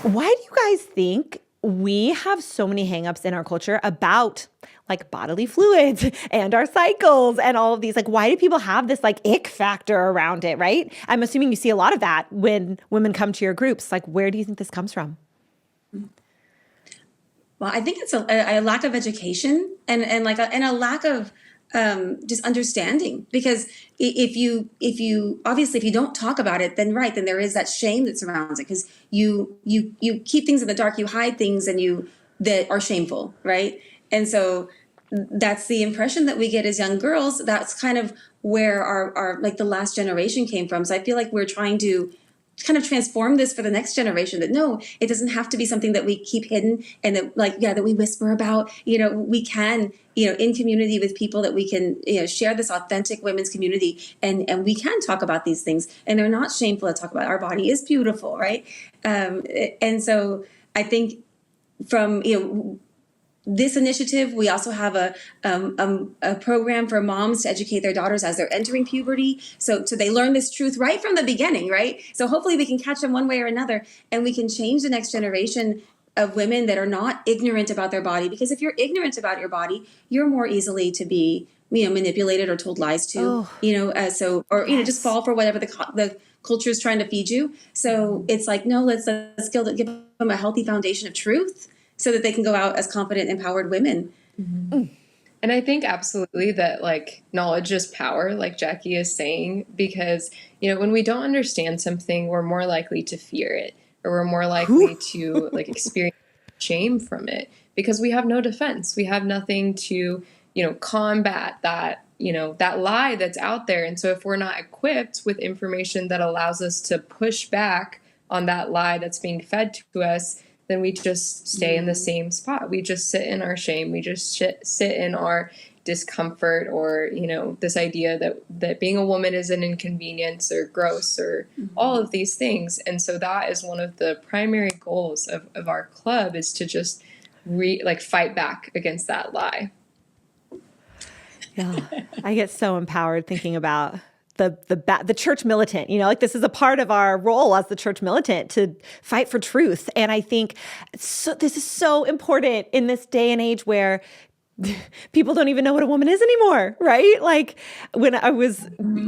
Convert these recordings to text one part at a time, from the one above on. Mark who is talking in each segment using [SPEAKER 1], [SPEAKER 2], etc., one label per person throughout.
[SPEAKER 1] Why do you guys think we have so many hangups in our culture about like bodily fluids and our cycles and all of these? Like, why do people have this like ick factor around it, right? I'm assuming you see a lot of that when women come to your groups. Like, where do you think this comes from?
[SPEAKER 2] Well, I think it's a lack of education and like a lack of just understanding. Because if you obviously if you don't talk about it, then right, then there is that shame that surrounds it, because you keep things in the dark, you hide things, and you that are shameful, right? And so that's the impression that we get as young girls. That's kind of where our like the last generation came from. So I feel like we're trying to kind of transform this for the next generation, that no, it doesn't have to be something that we keep hidden, and that like, yeah, that we whisper about. We can, in community with people, that we can, share this authentic women's community, and we can talk about these things, and they're not shameful to talk about. Our body is beautiful, right? And so I think from, this initiative, we also have a program for moms to educate their daughters as they're entering puberty. So they learn this truth right from the beginning, right? So hopefully we can catch them one way or another, and we can change the next generation of women that are not ignorant about their body. Because if you're ignorant about your body, you're more easily to be, manipulated or told lies to, just fall for whatever the culture is trying to feed you. So it's like, no, let's give them a healthy foundation of truth, so that they can go out as confident, empowered women.
[SPEAKER 3] Mm-hmm. And I think absolutely that like knowledge is power, like Jackie is saying, because, when we don't understand something, we're more likely to fear it, or we're more likely to like experience shame from it, because we have no defense. We have nothing to, combat that, that lie that's out there. And so if we're not equipped with information that allows us to push back on that lie that's being fed to us, then we just stay in the same spot. We just sit in our shame. We just sit in our discomfort, or, this idea that being a woman is an inconvenience or gross, or all of these things. And so that is one of the primary goals of our club, is to just fight back against that lie.
[SPEAKER 1] Yeah, I get so empowered thinking about the church militant, this is a part of our role as the church militant, to fight for truth. And I think this is so important in this day and age where people don't even know what a woman is anymore, right? Like when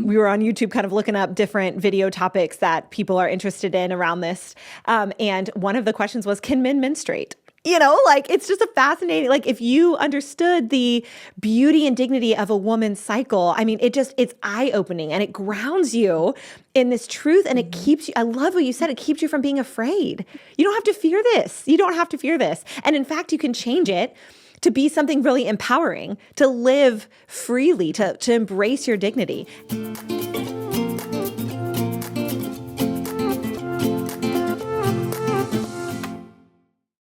[SPEAKER 1] we were on YouTube kind of looking up different video topics that people are interested in around this. And one of the questions was, can men menstruate? It's just a fascinating, if you understood the beauty and dignity of a woman's cycle, it's eye-opening, and it grounds you in this truth, and it keeps you, I love what you said, it keeps you from being afraid. You don't have to fear this. You don't have to fear this. And in fact, you can change it to be something really empowering, to live freely, to embrace your dignity.